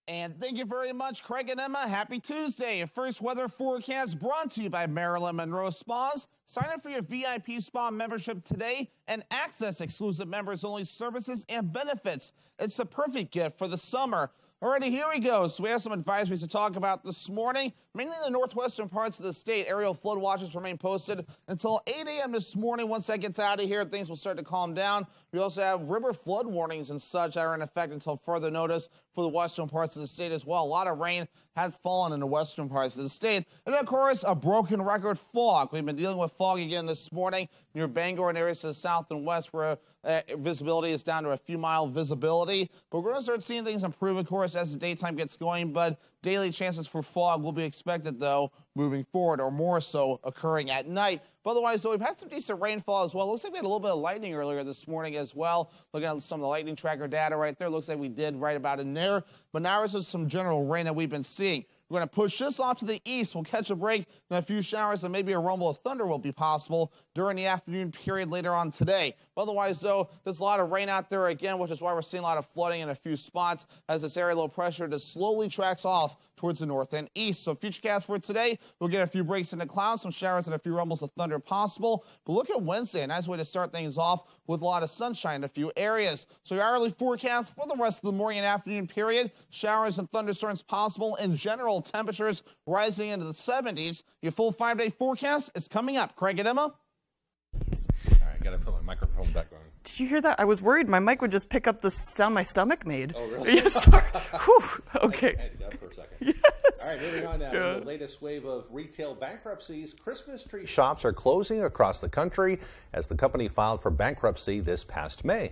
And thank you very much, Craig and Emma. Happy Tuesday. A first weather forecast brought to you by Marilyn Monroe Spas. Sign up for your VIP spa membership today and access exclusive members-only services and benefits. It's the perfect gift for the summer. Alrighty, here we go. So we have some advisories to talk about this morning. Mainly in the northwestern parts of the state, aerial flood watches remain posted until 8 a.m. this morning. Once that gets out of here, things will start to calm down. We also have river flood warnings and such that are in effect until further notice for the western parts of the state as well. A lot of rain has fallen in the western parts of the state. And of course, a broken record fog. We've been dealing with fog again this morning near Bangor and areas to the south and west where visibility is down to a few mile visibility. But we're going to start seeing things improve, of course, as the daytime gets going. But daily chances for fog will be expected, though, moving forward, or more so occurring at night. But otherwise, though, we've had some decent rainfall as well. Looks like we had a little bit of lightning earlier this morning as well. Looking at some of the lightning tracker data right there, looks like we did right about in there. But now it's just some general rain that we've been seeing. We're going to push this off to the east. We'll catch a break, and a few showers and maybe a rumble of thunder will be possible during the afternoon period later on today. Otherwise, though, there's a lot of rain out there again, which is why we're seeing a lot of flooding in a few spots as this area low pressure just slowly tracks off towards the north and east. So futurecast for today, we'll get a few breaks in the clouds, some showers and a few rumbles of thunder possible. But look at Wednesday, a nice way to start things off with a lot of sunshine in a few areas. So your hourly forecast for the rest of the morning and afternoon period, showers and thunderstorms possible. In general, temperatures rising into the 70s. Your full 5-day forecast is coming up. Craig and Emma. All right, got to put my microphone back on. Did you hear that? I was worried my mic would just pick up the sound my stomach made. Oh, really? Yes, sorry. Whew. Okay. I had that for a second. Yes. All right, moving on now. In the latest wave of retail bankruptcies, Christmas tree shops are closing across the country as the company filed for bankruptcy this past May.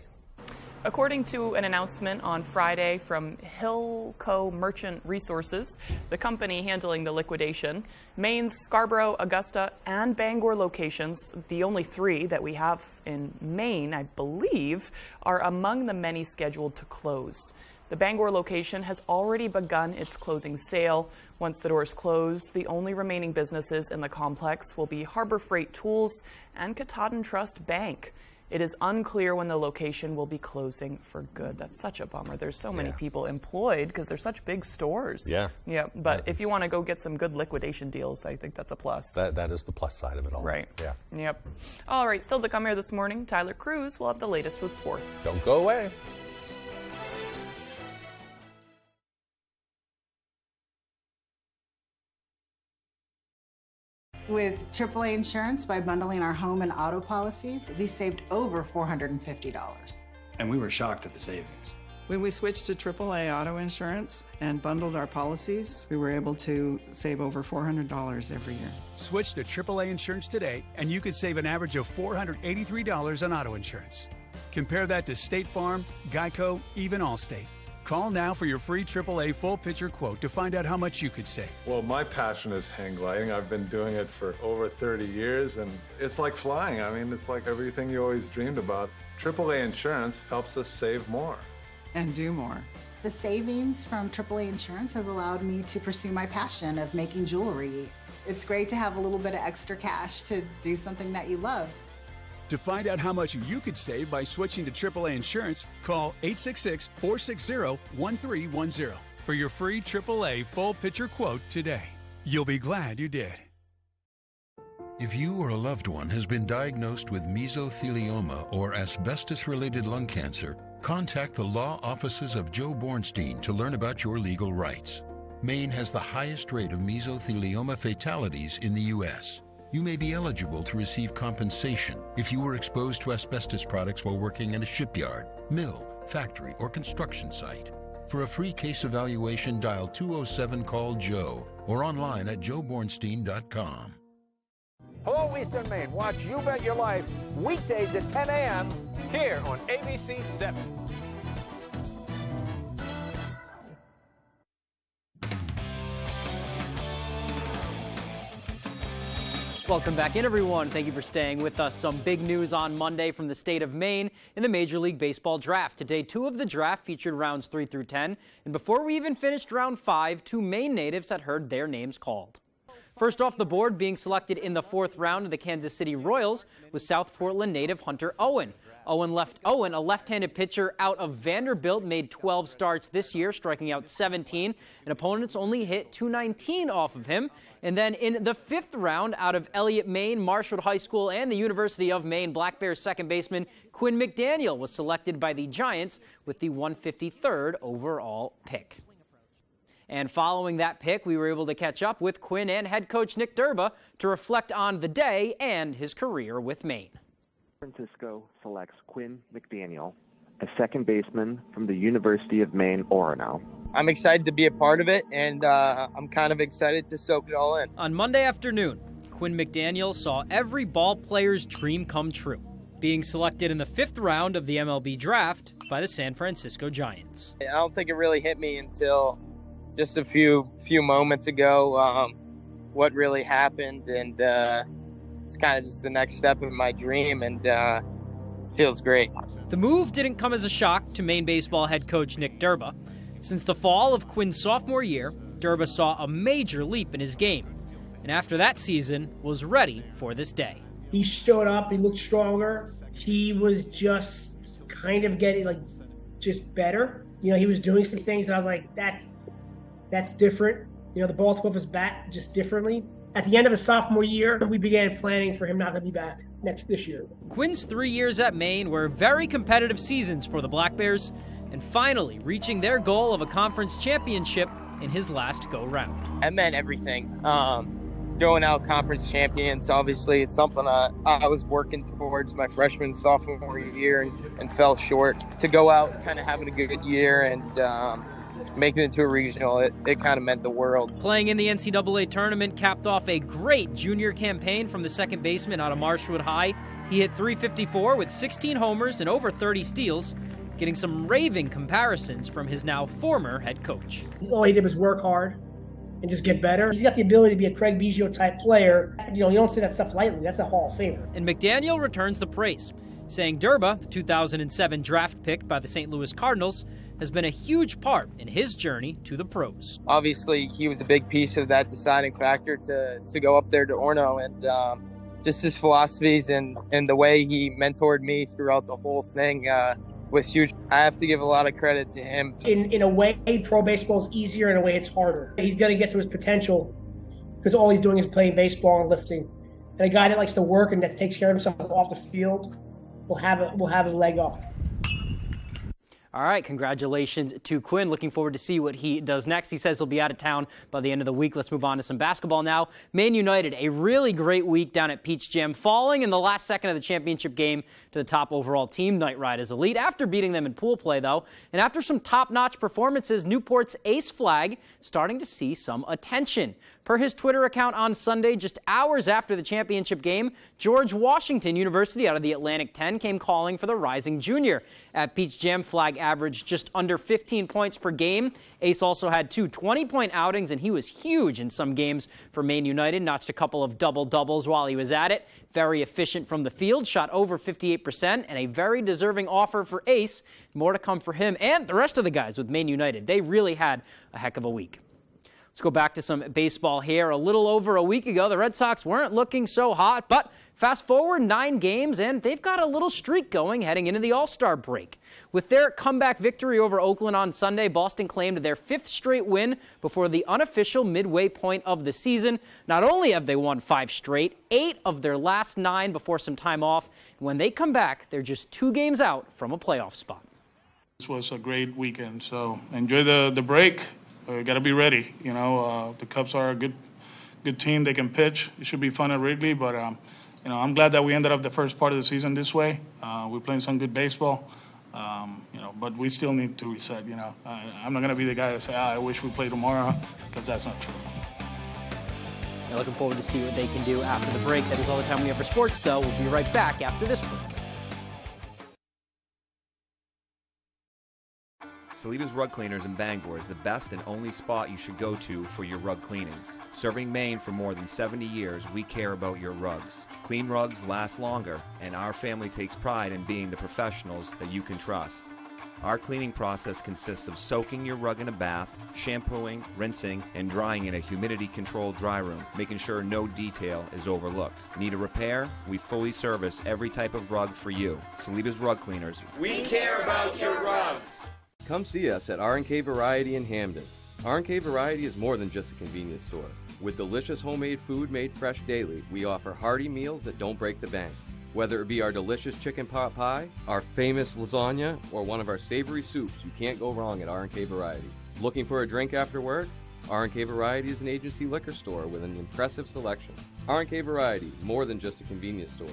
According to an announcement on Friday from Hillco Merchant Resources, the company handling the liquidation, Maine's Scarborough, Augusta, and Bangor locations, the only 3 that we have in Maine, I believe, are among the many scheduled to close. The Bangor location has already begun its closing sale. Once the doors close, the only remaining businesses in the complex will be Harbor Freight Tools and Katahdin Trust Bank. It is unclear when the location will be closing for good. That's such a bummer. There's so many people employed because they're such big stores. Yeah. Yeah, but if you want to go get some good liquidation deals, I think that's a plus. That is the plus side of it all. Right. Yeah. Yep. All right, still to come here this morning, Tyler Cruz will have the latest with sports. Don't go away. With AAA Insurance, by bundling our home and auto policies, we saved over $450. And we were shocked at the savings. When we switched to AAA auto insurance and bundled our policies, we were able to save over $400 every year. Switch to AAA insurance today, and you could save an average of $483 on auto insurance. Compare that to State Farm, Geico, even Allstate. Call now for your free AAA full picture quote to find out how much you could save. Well, my passion is hang gliding. I've been doing it for over 30 years, and it's like flying. I mean, it's like everything you always dreamed about. AAA insurance helps us save more. And do more. The savings from AAA Insurance has allowed me to pursue my passion of making jewelry. It's great to have a little bit of extra cash to do something that you love. To find out how much you could save by switching to AAA insurance, call 866-460-1310 for your free AAA full picture quote today. You'll be glad you did. If you or a loved one has been diagnosed with mesothelioma or asbestos-related lung cancer, contact the law offices of Joe Bornstein to learn about your legal rights. Maine has the highest rate of mesothelioma fatalities in the U.S. You may be eligible to receive compensation if you were exposed to asbestos products while working in a shipyard, mill, factory, or construction site. For a free case evaluation, dial 207-CALL-JOE or online at joebornstein.com. Hello, Eastern Maine. Watch You Bet Your Life weekdays at 10 a.m. here on ABC 7. Welcome back in, everyone. Thank you for staying with us. Some big news on Monday from the state of Maine in the Major League Baseball draft. Today, 2 of the draft featured rounds 3 through 10. And before we even finished round 5, 2 Maine natives had heard their names called. First off the board, being selected in the 4th round of the Kansas City Royals, was South Portland native Hunter Owen. Owen, a left-handed pitcher out of Vanderbilt, made 12 starts this year, striking out 17, and opponents only hit .219 off of him. And then in the 5th round, out of Eliot, Maine, Marshwood High School, and the University of Maine, Black Bears second baseman Quinn McDaniel was selected by the Giants with the 153rd overall pick. And following that pick, we were able to catch up with Quinn and head coach Nick Durba to reflect on the day and his career with Maine. Francisco selects Quinn McDaniel, a second baseman from the University of Maine, Orono. I'm excited to be a part of it, and I'm kind of excited to soak it all in. On Monday afternoon, Quinn McDaniel saw every ball player's dream come true, being selected in the 5th round of the MLB draft by the San Francisco Giants. I don't think it really hit me until just a few moments ago what really happened, and it's kind of just the next step in my dream, and feels great. The move didn't come as a shock to Maine baseball head coach Nick Durba. Since the fall of Quinn's sophomore year, Durba saw a major leap in his game, and after that season was ready for this day. He showed up, he looked stronger, he was just kind of getting just better. You know, he was doing some things that I was like, that's different. You know, the ball spoke his bat just differently. At the end of his sophomore year, we began planning for him not to be back this year. Quinn's 3 years at Maine were very competitive seasons for the Black Bears, and finally reaching their goal of a conference championship in his last go-round. That meant everything. Going out conference champions, obviously, it's something I was working towards my freshman, sophomore year and fell short. To go out kind of having a good year and making it to a regional, it kind of meant the world. Playing in the NCAA tournament capped off a great junior campaign from the second baseman out of Marshwood High. He hit .354 with 16 homers and over 30 steals, getting some raving comparisons from his now former head coach. All he did was work hard and just get better. He's got the ability to be a Craig Biggio type player. You know, you don't say that stuff lightly. That's a Hall of Famer. And McDaniel returns the praise, saying Durba, the 2007 draft pick by the St. Louis Cardinals, has been a huge part in his journey to the pros. Obviously, he was a big piece of that deciding factor to go up there to Orono, and just his philosophies and the way he mentored me throughout the whole thing was huge. I have to give a lot of credit to him. In a way, pro baseball is easier. In a way, it's harder. He's going to get to his potential because all he's doing is playing baseball and lifting. And a guy that likes to work and that takes care of himself off the field will have a leg up. All right, congratulations to Quinn. Looking forward to see what he does next. He says he'll be out of town by the end of the week. Let's move on to some basketball now. Maine United, a really great week down at Peach Jam, falling in the last second of the championship game to the top overall team, Night Riders Elite, after beating them in pool play, though. And after some top-notch performances, Newport's Ace Flag starting to see some attention. Per his Twitter account on Sunday, just hours after the championship game, George Washington University out of the Atlantic 10 came calling for the rising junior. At Peach Jam, Flag averaged just under 15 points per game. Ace also had 2 20-point outings, and he was huge in some games for Maine United. Notched a couple of double-doubles while he was at it. Very efficient from the field, shot over 58%, and a very deserving offer for Ace. More to come for him and the rest of the guys with Maine United. They really had a heck of a week. Let's go back to some baseball here. A little over a week ago, the Red Sox weren't looking so hot, but fast forward 9 games, and they've got a little streak going heading into the All-Star break. With their comeback victory over Oakland on Sunday, Boston claimed their 5th straight win before the unofficial midway point of the season. Not only have they won 5 straight, 8 of their last 9 before some time off. When they come back, they're just 2 games out from a playoff spot. This was a great weekend, so enjoy the break. Got to be ready. You know, the Cubs are a good team. They can pitch. It should be fun at Wrigley, but I'm glad that we ended up the first part of the season this way. We're playing some good baseball. But we still need to reset. I'm not going to be the guy that say, I wish we play tomorrow, because that's not true. We're looking forward to see what they can do after the break. That is all the time we have for sports, though. We'll be right back after this break. Saliba's Rug Cleaners in Bangor is the best and only spot you should go to for your rug cleanings. Serving Maine for more than 70 years, we care about your rugs. Clean rugs last longer, and our family takes pride in being the professionals that you can trust. Our cleaning process consists of soaking your rug in a bath, shampooing, rinsing, and drying in a humidity-controlled dry room, making sure no detail is overlooked. Need a repair? We fully service every type of rug for you. Saliba's Rug Cleaners. We care about your rugs. Come see us at R&K Variety in Hamden. R&K Variety is more than just a convenience store. With delicious homemade food made fresh daily, we offer hearty meals that don't break the bank. Whether it be our delicious chicken pot pie, our famous lasagna, or one of our savory soups, you can't go wrong at R&K Variety. Looking for a drink after work? R&K Variety is an agency liquor store with an impressive selection. R&K Variety, more than just a convenience store.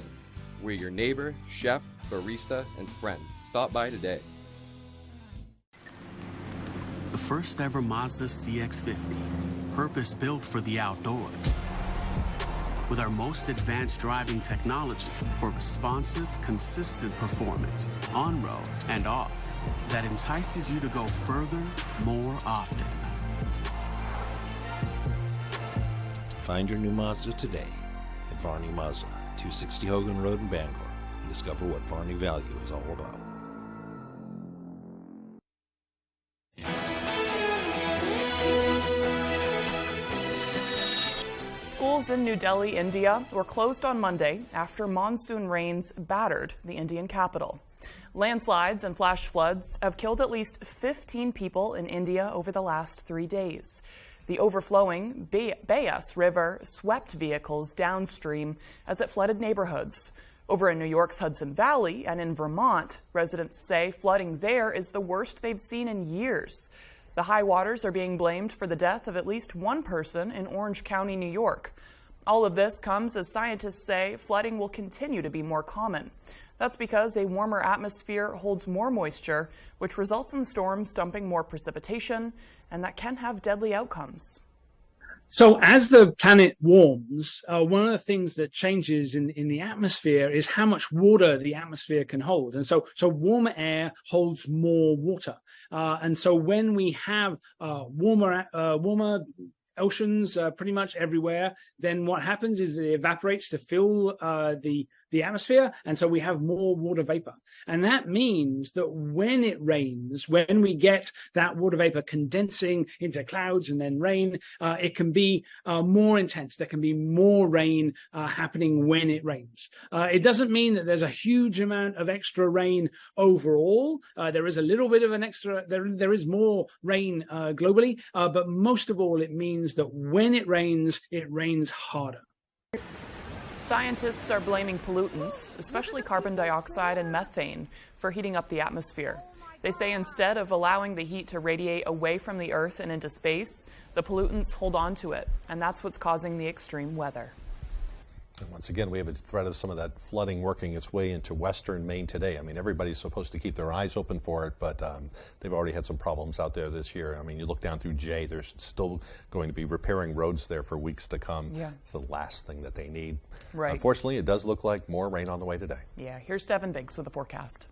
We're your neighbor, chef, barista, and friend. Stop by today. The first ever Mazda CX-50, purpose-built for the outdoors. With our most advanced driving technology for responsive, consistent performance on road and off that entices you to go further, more often. Find your new Mazda today at Varney Mazda, 260 Hogan Road in Bangor, and discover what Varney value is all about. Schools in New Delhi, India, were closed on Monday after monsoon rains battered the Indian capital. Landslides and flash floods have killed at least 15 people in India over the last 3 days. The overflowing Beas River swept vehicles downstream as it flooded neighborhoods. Over in New York's Hudson Valley and in Vermont, residents say flooding there is the worst they've seen in years. The high waters are being blamed for the death of at least one person in Orange County, New York. All of this comes as scientists say flooding will continue to be more common. That's because a warmer atmosphere holds more moisture, which results in storms dumping more precipitation, and that can have deadly outcomes. So as the planet warms, one of the things that changes in the atmosphere is how much water the atmosphere can hold. And so warmer air holds more water. And so when we have warmer oceans pretty much everywhere, then what happens is it evaporates to fill the atmosphere, and so we have more water vapor. And that means that when it rains, when we get that water vapor condensing into clouds and then rain, it can be more intense. There can be more rain happening when it rains. It doesn't mean that there's a huge amount of extra rain overall. There is a little bit of an extra, there is more rain globally, but most of all, it means that when it rains harder. Scientists are blaming pollutants, especially carbon dioxide and methane, for heating up the atmosphere. They say instead of allowing the heat to radiate away from the Earth and into space, the pollutants hold on to it, and that's what's causing the extreme weather. And once again, we have a threat of some of that flooding working its way into western Maine today. I mean, everybody's supposed to keep their eyes open for it, but they've already had some problems out there this year. I mean, you look down through Jay, there's still going to be repairing roads there for weeks to come. Yeah. It's the last thing that they need. Right. Unfortunately, it does look like more rain on the way today. Yeah, here's Devin Biggs with the forecast.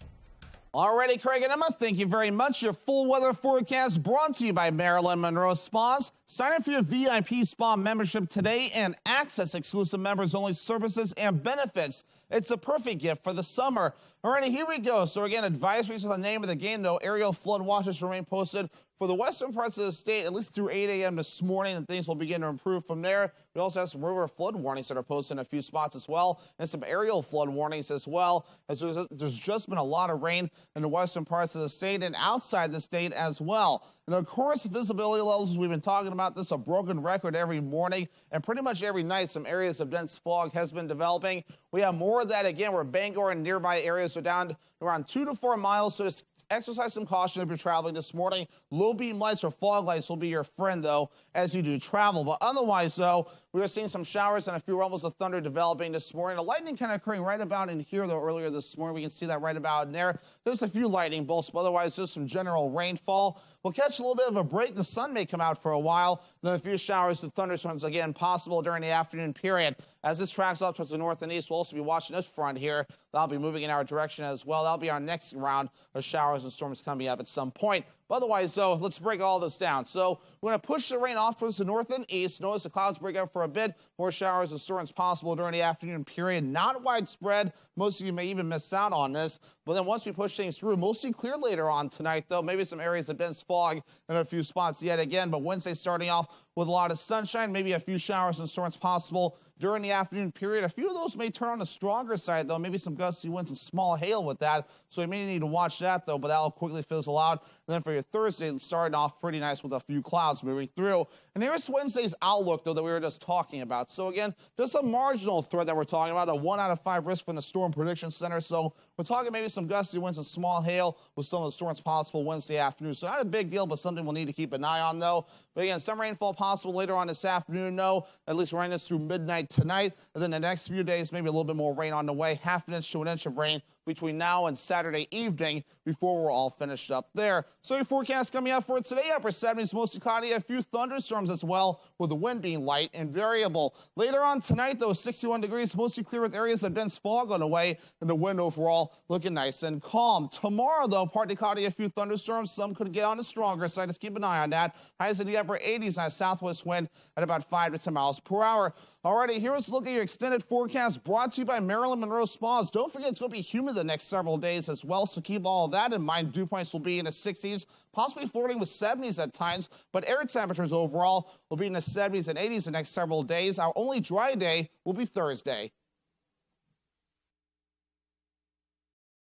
Alrighty, Craig and Emma, thank you very much. Your full weather forecast brought to you by Marilyn Monroe Spas. Sign up for your VIP spa membership today and access exclusive members-only services and benefits. It's a perfect gift for the summer. Alrighty, here we go. So again, advisories are the name of the game, though. Aerial flood watches remain posted for the western parts of the state, at least through 8 a.m. this morning, and things will begin to improve from there. We also have some river flood warnings that are posted in a few spots as well, and some aerial flood warnings as well, as there's just been a lot of rain in the western parts of the state and outside the state as well. And of course, visibility levels, we've been talking about this, a broken record every morning, and pretty much every night some areas of dense fog has been developing. We have more of that again where Bangor and nearby areas are down to around 2 to 4 miles, so just Exercise some caution if you're traveling this morning. Low beam lights or fog lights will be your friend, though, as you do travel. But otherwise, though, we are seeing some showers and a few rumbles of thunder developing this morning. The lightning kind of occurring right about in here, though, earlier this morning. We can see that right about in there. Just a few lightning bolts, but otherwise just some general rainfall. We'll catch a little bit of a break. The sun may come out for a while. Then a few showers and thunderstorms, again, possible during the afternoon period. As this tracks up towards the north and east, we'll also be watching this front here. That'll be moving in our direction as well. That'll be our next round of showers and storms coming up at some point. But otherwise, though, let's break all this down. So we're going to push the rain off towards the north and east. Notice the clouds break up for a bit. More showers and storms possible during the afternoon period. Not widespread. Most of you may even miss out on this. But then once we push things through, mostly clear later on tonight, though. Maybe some areas of dense fog in a few spots yet again. But Wednesday starting off with a lot of sunshine, maybe a few showers and storms possible during the afternoon period. A few of those may turn on the stronger side, though. Maybe some gusty winds and small hail with that. So you may need to watch that, though, but that'll quickly fizzle out. And then for your Thursday, starting off pretty nice with a few clouds moving through. And here's Wednesday's outlook, though, that we were just talking about. So again, just a marginal threat that we're talking about, a 1 out of 5 risk from the Storm Prediction Center. So we're talking maybe some gusty winds and small hail with some of the storms possible Wednesday afternoon. So not a big deal, but something we'll need to keep an eye on, though. But again, some rainfall possible later on this afternoon, though. At least running us through midnight tonight. And then the next few days, maybe a little bit more rain on the way. Half an inch to an inch of rain between now and Saturday evening before we're all finished up there. So your forecast coming up for today, upper 70s, mostly cloudy, a few thunderstorms as well, with the wind being light and variable. Later on tonight, though, 61 degrees, mostly clear with areas of dense fog on the way, and the wind overall looking nice and calm. Tomorrow, though, partly cloudy, a few thunderstorms. Some could get on the stronger side. Just keep an eye on that. Highs in the upper 80s on a southwest wind at about 5 to 10 miles per hour. Alrighty, here's a look at your extended forecast brought to you by Marilyn Monroe Spas. Don't forget, it's going to be humid the next several days as well, so keep all of that in mind. Dew points will be in the 60s, possibly flirting with 70s at times, but air temperatures overall will be in the 70s and 80s the next several days. Our only dry day will be Thursday.